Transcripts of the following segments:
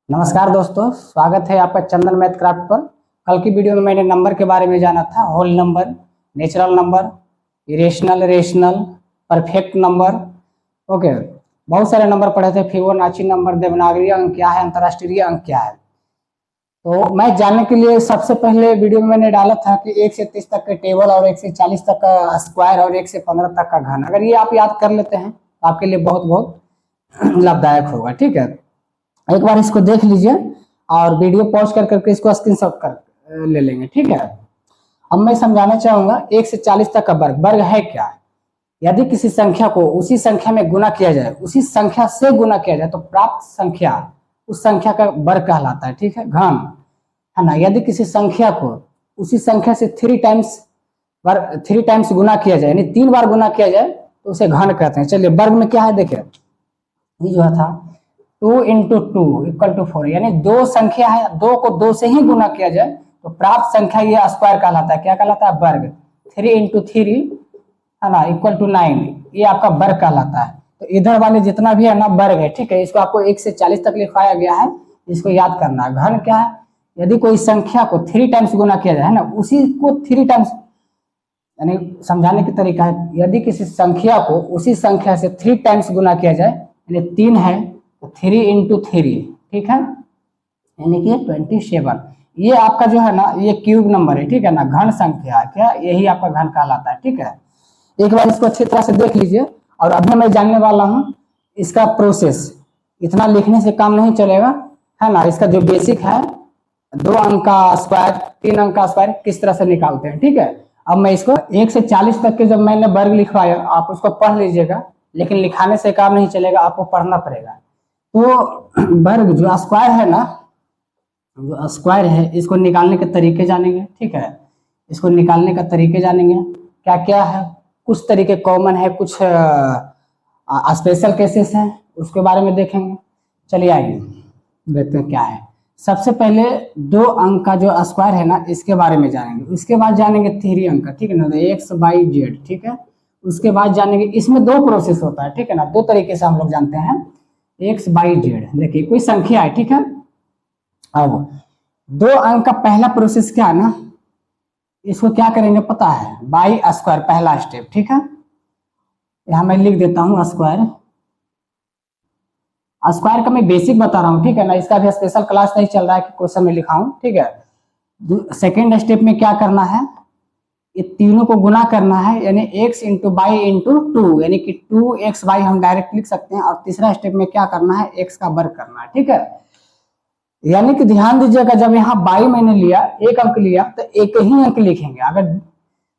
नमस्कार दोस्तों, स्वागत है आपका चंदन मैथ क्राफ्ट पर। कल की वीडियो में मैंने नंबर के बारे में जाना था। Whole number, natural number, irrational, rational, perfect number. Okay, बहुत सारे नंबर पढ़े थे। फिबोनाची नंबर, देवनागरी अंक क्या है, अंतर्राष्ट्रीय अंक क्या है। तो मैं जानने के लिए सबसे पहले वीडियो में मैंने डाला था कि 1 से 30 तक के टेबल और 1 से 40 तक का स्क्वायर और 1 से 15 तक का घन। अगर ये आप याद कर लेते हैं तो आपके लिए बहुत बहुत लाभदायक होगा। ठीक है, एक बार इसको देख लीजिए और वीडियो पॉज कर करके इसको स्क्रीनशॉट कर ले लेंगे। ठीक है, अब मैं समझाना चाहूंगा 1 से 40 तक का वर्ग। वर्ग है क्या? यदि किसी संख्या को उसी संख्या में गुना किया जाए, उसी संख्या से गुना किया जाए तो प्राप्त संख्या उस संख्या का वर्ग कहलाता है। ठीक है, घन है ना। यदि किसी संख्या को उसी संख्या से 3 टाइम्स गुना किया जाए, यानी 3 बार गुना किया जाए तो उसे घन कहते हैं। चलिए, वर्ग में क्या है देखिए, ये जो था 2 इंटू 2 इक्वल टू 4, यानी दो संख्या है, 2 को 2 से ही गुना किया जाए तो प्राप्त संख्या ये स्क्वायर कहलाता है। क्या कहलाता है? वर्ग। 3 इंटू 3 है ना इक्वल टू 9, ये आपका वर्ग कहलाता है। तो इधर वाले जितना भी है ना वर्ग है। ठीक है, इसको आपको 1 से 40 तक लिखवाया गया है, इसको याद करना है। घन क्या है? यदि कोई संख्या को 3 टाइम्स गुना किया जाए ना, उसी को 3 टाइम्स, यानी समझाने की तरीका है, यदि किसी संख्या को उसी संख्या से 3 टाइम्स गुना किया जाए, यानी 3 है तो 3 इंटू 3, ठीक है, यानी कि 27। ये आपका जो है ना, ये क्यूब नंबर है। ठीक है ना, घन संख्या है क्या, यही आपका घन कहलाता है। ठीक है, एक बार इसको अच्छी तरह से देख लीजिए। और अभी मैं जानने वाला हूं इसका प्रोसेस। इतना लिखने से काम नहीं चलेगा, है ना। इसका जो बेसिक है, 2 अंक का स्क्वायर, 3 अंक का स्क्वायर किस तरह से निकालते हैं। ठीक है, अब मैं इसको 1 से 40 तक के जब मैंने वर्ग लिखवाया, आप उसको पढ़ लीजिएगा, लेकिन लिखाने से काम नहीं चलेगा, आपको पढ़ना पड़ेगा। तो वर्ग जो स्क्वायर है ना, जो स्क्वायर है, इसको निकालने के तरीके जानेंगे। ठीक है, इसको निकालने का तरीके जानेंगे। क्या क्या है, कुछ तरीके कॉमन है, कुछ स्पेशल केसेस हैं, उसके बारे में देखेंगे। चलिए आइए देखते हैं क्या है। सबसे पहले 2 अंक का जो स्क्वायर है ना, इसके बारे में जानेंगे। उसके बाद जानेंगे 3 अंक का। ठीक है ना, एक्स बाई जेड। ठीक है, उसके बाद जानेंगे, इसमें 2 प्रोसेस होता है। ठीक है ना, 2 तरीके से हम लोग जानते हैं। एक्स बाई जेड, देखिए कोई संख्या है। ठीक है, अब 2 अंक का पहला प्रोसेस क्या है ना, इसको क्या करेंगे पता है? बाई स्क्वायर, पहला स्टेप। ठीक है, यहां मैं लिख देता हूं स्क्वायर। स्क्वायर का मैं बेसिक बता रहा हूं। ठीक है ना, इसका भी स्पेशल क्लास नहीं चल रहा है कि क्वेश्चन में लिखाऊं। ठीक है, सेकेंड स्टेप में क्या करना है, ये तीनों को गुना करना है, यानी x इंटू बाई इंटू 2, यानी कि 2x बाई हम डायरेक्ट लिख सकते हैं। और तीसरा स्टेप में क्या करना है, x का वर्ग करना है। ठीक है, यानी कि ध्यान दीजिएगा, जब यहाँ बाई मैंने लिया, 1 अंक लिया, तो एक ही अंक लिखेंगे। अगर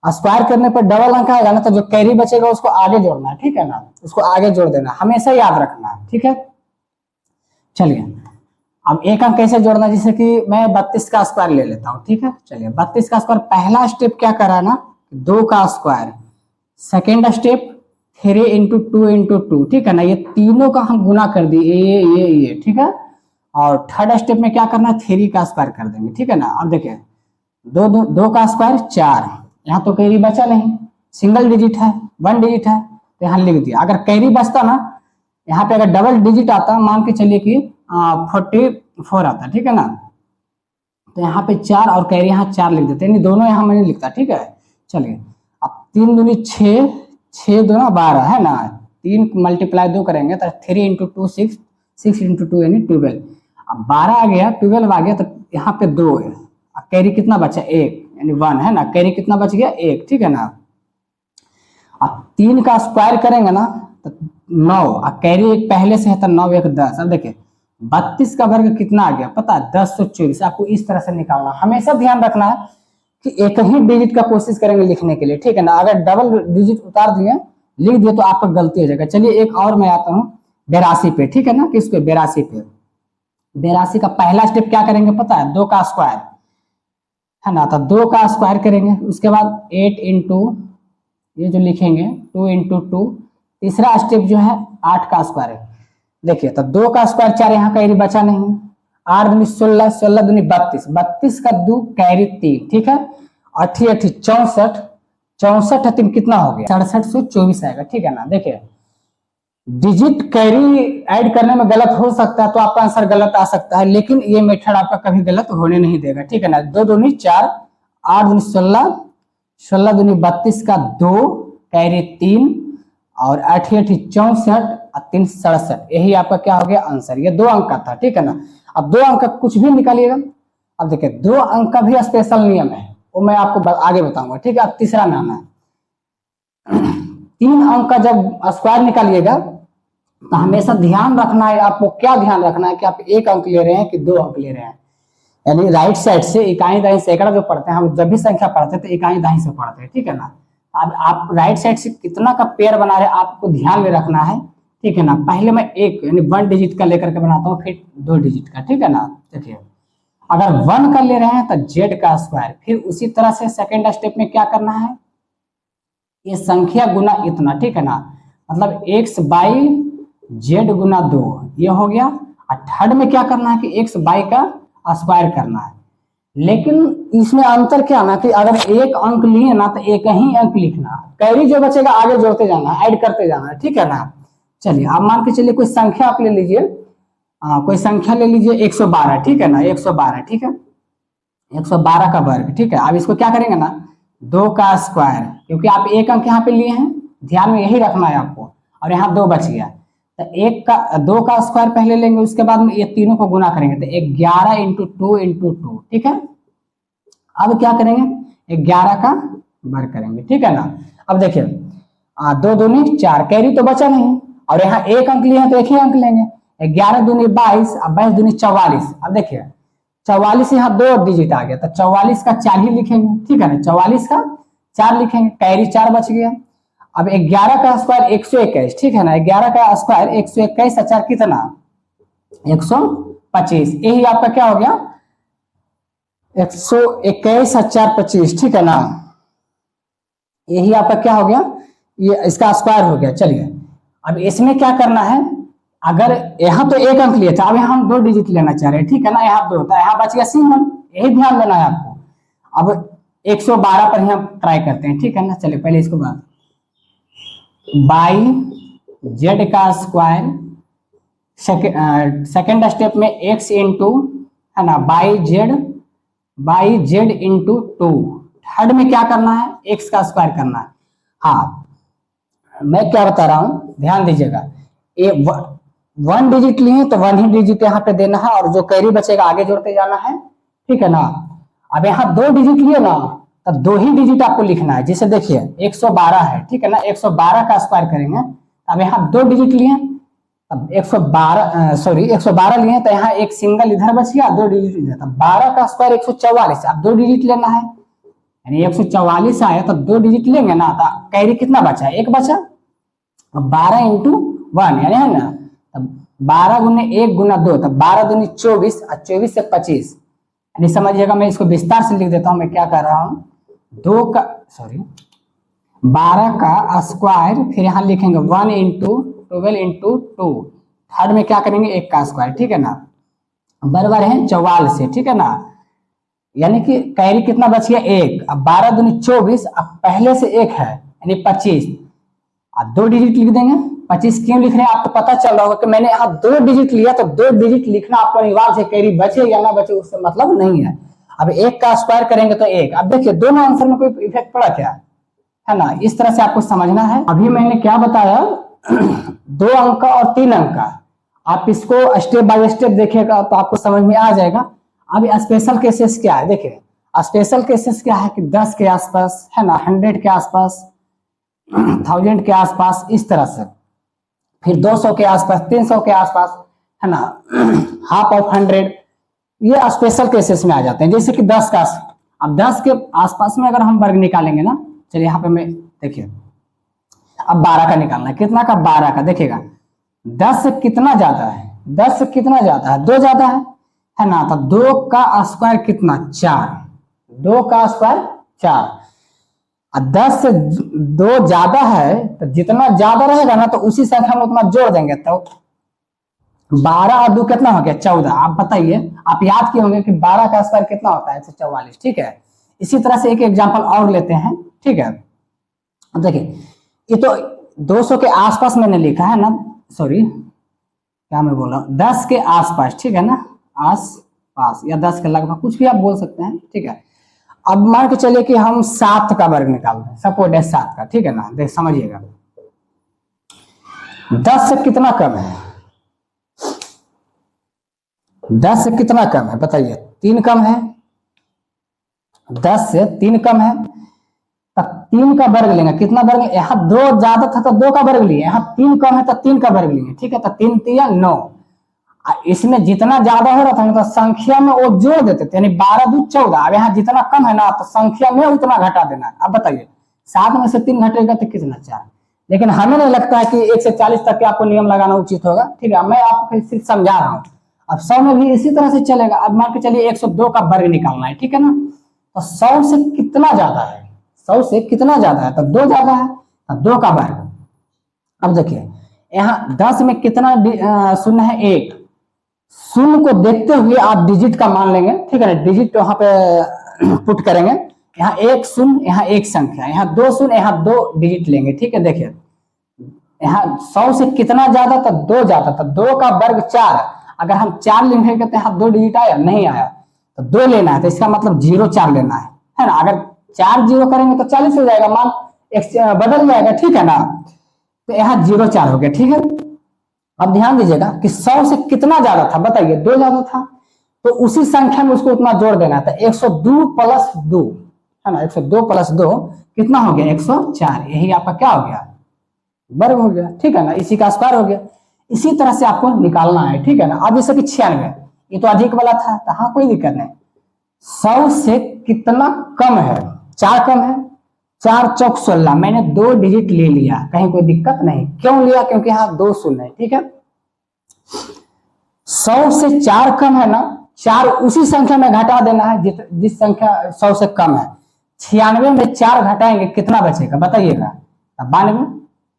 स्क्वायर करने पर डबल अंक आएगा ना, तो जो कैरी बचेगा उसको आगे जोड़ना है। ठीक है ना, उसको आगे जोड़ देना, हमेशा याद रखना है। ठीक है, चलिए अब 1 अंक कैसे जोड़ना, जैसे कि मैं 32 का स्क्वायर ले लेता हूँ। ठीक है, चलिए 32 का स्क्वायर, पहला स्टेप क्या करा ना, 2 का square. Second step 3 into 2 into 2। ठीक है ना, ये तीनों का हम गुना कर दिए, ये। ठीक है, और थर्ड स्टेप में क्या करना है, 3 का स्क्वायर कर देंगे। ठीक है ना, अब देखिए 2 का स्क्वायर 4, यहाँ तो कैरी बचा नहीं, सिंगल डिजिट है, 1 डिजिट है, तो यहाँ लिख दिया। अगर कैरी बचता ना, यहाँ पे अगर डबल डिजिट आता, मान के चलिए कि 44 आता। ठीक है ना, तो यहाँ पे 4 और कैरी यहाँ 4 लिख देते हैं, दोनों यहाँ मैंने लिखता। ठीक है, चलिए अब 3 दूनी 6, 6 दूना 12 है ना, 3 मल्टीप्लाई 2 करेंगे तो 3 इंटू 2 6, 6 इंटू 2 यानी 12। अब 12 आ गया, 12 आ गया, तो यहाँ पे 2 है, कैरी कितना बचा, 1 यानी 1 है ना, कैरी कितना बच गया, 1। ठीक है ना, अब 3 का स्क्वायर करेंगे ना तो 9, और कैरी एक पहले से है तो 9 1 10। अब देखिए 32 का वर्ग कितना आ गया पता है, 1024। आपको इस तरह से निकालना, हमेशा ध्यान रखना है कि एक ही डिजिट का कोशिश करेंगे लिखने के लिए। ठीक है ना, अगर डबल डिजिट उतार दिए, लिख दिए, तो आपका गलती हो जाएगा। चलिए एक और मैं आता हूँ 82 पे। ठीक है ना, किस पे, 82 पे। 82 का पहला स्टेप क्या करेंगे पता है, 2 का स्क्वायर है ना, तो 2 का स्क्वायर करेंगे। उसके बाद 8 इंटू, ये जो लिखेंगे 2 इंटू 2। तीसरा स्टेप जो है 8 का स्क्वायर है। देखिए तो 2 का स्क्वायर 4, यहाँ कैरी बचा नहीं, 8 दूनी 16, 16 दूनी 32, 32 का 2 कैरी 3। ठीक है, 8 8 64, 64 3 कितना हो गया, 6724 आएगा। ठीक है ना, देखिए डिजिट कैरी ऐड करने में गलत हो सकता है तो आपका आंसर गलत आ सकता है, लेकिन ये मेथड आपका कभी गलत होने नहीं देगा, ठीक है ना। 2 दूनी 4, 8 दूनी 16, 16 दूनी 32 का 2, कैरी 3 और 8 8 64 और 3 67, यही आपका क्या हो गया आंसर। ये 2 अंक का था, ठीक है ना। अब 2 अंक का कुछ भी निकालिएगा। अब देखिए 2 अंक का भी स्पेशल नियम है, वो मैं आपको आगे बताऊंगा, ठीक है। अब तीसरा नाम है 3 अंक का जब स्क्वायर निकालिएगा तो हमेशा ध्यान रखना है, आपको क्या ध्यान रखना है कि आप 1 अंक ले रहे हैं कि 2 अंक ले रहे हैं। यानी राइट साइड से इकाई दाई सैकड़ा जो पढ़ते हैं, हम जब भी संख्या पढ़ते हैं तो इकाई दाई से पढ़ते हैं, ठीक है ना। अब आप राइट साइड से कितना का पेयर बना रहे हैं आपको ध्यान में रखना है, ठीक है ना। पहले मैं 1 यानी 1 डिजिट का लेकर के बनाता हूँ, फिर 2 डिजिट का, ठीक है ना। देखिए अगर 1 का ले रहे हैं तो जेड का स्क्वायर, फिर उसी तरह से सेकेंड स्टेप में क्या करना है, ये संख्या गुना इतना, ठीक है ना। मतलब x बाई जेड गुना 2 ये हो गया। और थर्ड में क्या करना है कि x बाई का स्क्वायर करना है। लेकिन इसमें अंतर क्या ना कि अगर 1 अंक लिए ना तो 1 ही अंक लिखना, कैरी जो बचेगा आगे जोड़ते जाना, ऐड करते जाना, ठीक है ना। चलिए अब मान के चलिए कोई संख्या आप ले लीजिए, कोई संख्या ले लीजिए 112, ठीक है ना। 112, ठीक है, 112 का वर्ग, ठीक है। अब इसको क्या करेंगे ना 2 का स्क्वायर, क्योंकि आप 1 अंक यहाँ पे लिए हैं, ध्यान में यही रखना है आपको। और यहाँ 2 बच गया तो 2 का स्क्वायर पहले लेंगे, उसके बाद में ये तीनों को गुना करेंगे तो 11 इंटू 2 इंटू 2, ठीक है। अब क्या करेंगे 11 का वर्ग करेंगे, ठीक है ना। अब देखिए 2 दूनी 4, कैरी तो बचा नहीं, और यहाँ 1 अंक लिए हैं तो 1 ही अंक लेंगे। 11 दूनी 22, अब 22 दूनी 44। अब देखिए 44 यहाँ 2 डिजिट आ गया तो 44 का 4 ही लिखेंगे, ठीक है ना। 44 का 4 लिखेंगे, कैरी 4 बच गया। अब 11 का स्क्वायर 121, ठीक है ना। 11 का स्क्वायर 121 4 कितना 125, यही आपका क्या हो गया 121 4 25, ठीक है ना। यही आपका क्या हो गया, ये इसका स्क्वायर हो गया। चलिए अब इसमें क्या करना है, अगर यहाँ तो 1 अंक लिए था, अब यहाँ हम 2 डिजिट लेना चाह रहे हैं, ठीक है ना। यहाँ 2 था, यहाँ बच गया सिंगल, यही ध्यान देना है आपको। अब 112 पर ही हम ट्राई करते हैं, ठीक है ना। चलिए पहले इसको बात बाई जेड का स्क्वायर, सेकेंड स्टेप में x इंटू है ना बाई जेड इंटू 2, थर्ड में क्या करना है x का स्क्वायर करना है। हाँ मैं क्या बता रहा हूं ध्यान दीजिएगा, ये 1 डिजिट लिए तो 1 ही डिजिट यहाँ पे देना है, और जो कैरी बचेगा आगे जोड़ते जाना है, ठीक है ना। अब यहाँ 2 डिजिट लिए ना तो 2 ही डिजिट आपको लिखना है। जैसे देखिए 112 है, ठीक है ना, 112 का स्क्वायर करेंगे। अब यहाँ 2 डिजिट लिए, अब 112 लिए तो यहाँ एक सिंगल इधर बच गया, 2 डिजिट इधर, तो 12 का स्क्वायर 144, अब 2 डिजिट लेना है, यानी 144 आया तो 2 डिजिट लेंगे ना, तो कैरी कितना बचा 1 बचा। 12 इंटू 1 यानी है ना, 12 गुने 1 गुना 2, तो 12 दूनी 24 और 24 से 25, यानी समझिएगा। मैं इसको विस्तार से लिख देता हूं, मैं क्या कर रहा हूं 12 का स्क्वायर, फिर यहाँ लिखेंगे 1 इंटू 12 इंटू 2, थर्ड में क्या करेंगे 1 का स्क्वायर, ठीक है ना, बराबर है 44 से, ठीक है ना। यानी कि कैरी कितना बच गया 1। अब 12 दूनी 24, अब पहले से 1 है यानी 25, अब 2 डिजिट लिख देंगे। 25 क्यों लिख रहे हैं आपको पता चल रहा होगा कि मैंने यहाँ 2 डिजिट लिया, तो 2 डिजिट लिखना आपको अनिवार्य है, कैरी बचे या ना बचे उससे मतलब नहीं है। अब 1 का स्क्वायर करेंगे तो 1। अब देखिए दोनों आंसर में कोई इफेक्ट पड़ा क्या है ना, इस तरह से आपको समझना है। अभी मैंने क्या बताया 2 अंक का और 3 अंक का, आप इसको स्टेप बाय स्टेप देखिएगा तो आपको समझ में आ जाएगा। अब स्पेशल केसेस क्या है, देखिए स्पेशल केसेस क्या है कि 10 के आसपास है ना, 100 के आसपास, 1000 के आसपास, इस तरह से, फिर 200 के आसपास, 300 के आसपास है ना, हाफ ऑफ 100, ये स्पेशल केसेस में आ जाते हैं। जैसे कि 10 का, अब 10 के आसपास में अगर हम वर्ग निकालेंगे ना, चलिए यहाँ पे मैं देखिए अब 12 का निकालना है, कितना का 12 का, देखिएगा 10 से कितना ज्यादा है, 10 से कितना ज्यादा है 2 ज्यादा है ना, तो 2 का स्क्वायर कितना 4, 2 का स्क्वायर 4, 10 से 2 ज्यादा है तो जितना ज्यादा रहेगा ना तो उसी संख्या में उतना जोड़ देंगे, तो 12 और 2 कितना हो गया 14। आप बताइए, आप याद किए होंगे कि 12 का स्क्वायर कितना होता है 144, ठीक है। इसी तरह से एक एग्जांपल और लेते हैं, ठीक है। देखिए ये तो 200 के आसपास मैंने लिखा है ना, सॉरी क्या मैं बोल रहा हूँ, 10 के आसपास, ठीक है ना, आस पास या 10 के लगभग, कुछ भी आप बोल सकते हैं, ठीक है। अब मान के चलिए कि हम 7 का वर्ग निकाल रहे हैं, सपोज है 7 का, ठीक है ना, देख समझिएगा 10 से कितना कम है, 10 से कितना कम है बताइए, 3 कम है, 10 से 3 कम है, तब 3 का वर्ग लेंगे, कितना वर्ग, यहाँ 2 ज्यादा था तो 2 का वर्ग लिए, यहाँ 3 कम है तो 3 का वर्ग लिए, ठीक है, तो 3 3 9, इसमें जितना ज्यादा हो रहा था तो संख्या में वो जोड़ देते थे, यानी 12 दूध 14, अब यहाँ जितना कम है ना तो संख्या में उतना घटा देना है। अब बताइए 7 में से 3 घटेगा तो कितना, 4, लेकिन हमें नहीं लगता है कि 1 से 40 तक के आपको नियम लगाना उचित होगा, ठीक है, मैं आपको सिर्फ समझा रहा हूँ। अब 100 में भी इसी तरह से चलेगा, अब मान के चलिए 102 का वर्ग निकालना है, ठीक है ना, तो 100 से कितना ज्यादा है, 100 से कितना ज्यादा है, तो 2 ज्यादा है, तो 2 का वर्ग। अब देखिए यहाँ 10 में कितना शून्य है, 1, शून्य को देखते हुए आप डिजिट का मान लेंगे, ठीक है ना, डिजिट वहां पे पुट करेंगे, यहाँ 1 शून्य, यहाँ 1 संख्या, यहाँ 2 शून्य, यहाँ 2 डिजिट लेंगे, ठीक है। देखिए यहाँ 100 से कितना ज्यादा, तो 2 ज्यादा, तो 2 का वर्ग 4, अगर हम 4 लिखेंगे तो यहाँ 2 डिजिट आया, नहीं आया, तो 2 लेना है, तो इसका मतलब 0 4 लेना है ना, अगर 4 0 करेंगे तो 40 हो जाएगा, मान बदल जाएगा, ठीक है ना, तो यहाँ 0 4 हो गया, ठीक है। अब ध्यान दीजिएगा कि 100 से कितना ज्यादा था बताइए, 2 ज्यादा था, तो उसी संख्या में उसको उतना जोड़ देना था, 102 प्लस 2 है ना, 102 प्लस 2 कितना हो गया, 104, यही आपका क्या हो गया, वर्ग हो गया, ठीक है ना, इसी का स्क्वायर हो गया। इसी तरह से आपको निकालना है, ठीक है ना। अब जैसे कि 96, ये तो अधिक वाला था, तो हाँ कोई दिक्कत नहीं, 100 से कितना कम है, 4 कम है, 4 चौक 16, मैंने 2 डिजिट ले लिया, कहीं कोई दिक्कत नहीं, क्यों लिया, क्योंकि यहाँ 2 शून्य है, ठीक है। 100 से 4 कम है ना, 4 उसी संख्या में घटा देना है जिस संख्या 100 से कम है। 96 में 4 घटाएंगे कितना बचेगा बताइएगा, 92,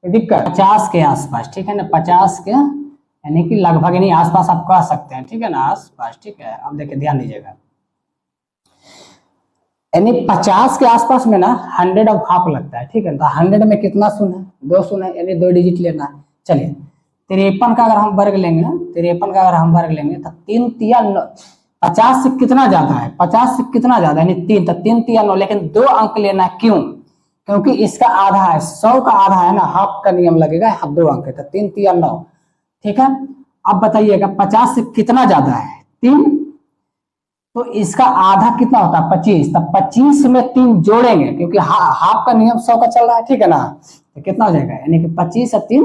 दिक्कत 50 के आसपास, ठीक है ना, 50 के यानी कि लगभग, यानी आसपास आप कह सकते हैं, ठीक है ना, आसपास, ठीक है। अब देखिए ध्यान दीजिएगा, यानी 50 के आसपास में ना 100 ऑफ हाफ लगता है, ठीक है, तो 100 में कितना शून्य है, 2 शून्य है, यानी 2 डिजिट लेना है। चलिए 53 का अगर हम वर्ग लेंगे, 53 का अगर हम वर्ग लेंगे तो 3 3 9, 50 से कितना ज्यादा है, 50 से कितना ज्यादा, यानी 3, तो 3 3 9, लेकिन 2 अंक लेना है, क्यों, क्योंकि इसका आधा है, 100 का आधा है ना, हाफ का नियम लगेगा, यहाँ 2 अंक है, तो 3 3 9, ठीक है। अब बताइएगा 50 से कितना ज्यादा है, 3, तो इसका आधा कितना होता है, 25, तब 25 में 3 जोड़ेंगे, क्योंकि हाफ का नियम 100 का चल रहा है, ठीक है ना, तो कितना हो जाएगा, यानी कि 25 और 3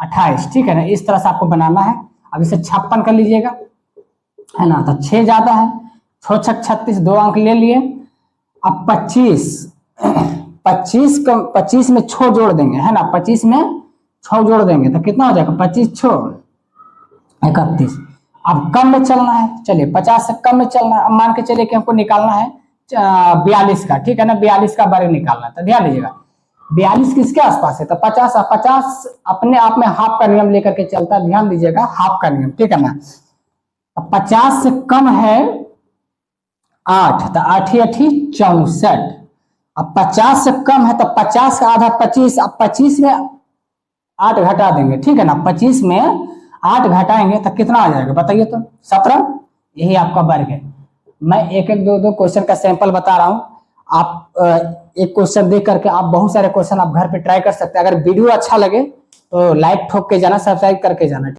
28, ठीक है ना, इस तरह से आपको बनाना है। अब इसे 56 कर लीजिएगा, है ना, तो 6 ज्यादा है, 6 6 36, 2 अंक ले लिए। अब 25 में 6 जोड़ देंगे, है ना, 25 में 6 जोड़ देंगे तो कितना हो जाएगा, 25 6 31। अब कम में चलना है, चलिए 50 से कम में चलना है। अब मान के चलिए कि हमको निकालना है 42 का, ठीक है ना, 42 का वर्ग निकालना है, तो ध्यान दीजिएगा 42 किसके आसपास है, तो 50, 50 अपने आप में हाफ का नियम लेकर के चलता है, ध्यान दीजिएगा हाफ का नियम, ठीक है ना। अब 50 से कम है 8, तो 8 8 64। अब 50 से कम है तो 50 का आधा 25, अब 25 में 8 घटा देंगे, ठीक है ना, 25 में 8 घटाएंगे तो कितना आ जाएगा बताइए, तो 17, यही आपका वर्ग है। मैं एक एक दो क्वेश्चन का सैंपल बता रहा हूं, आप एक क्वेश्चन देख करके आप बहुत सारे क्वेश्चन आप घर पे ट्राई कर सकते हैं। अगर वीडियो अच्छा लगे तो लाइक ठोक के जाना, सब्सक्राइब करके जाना।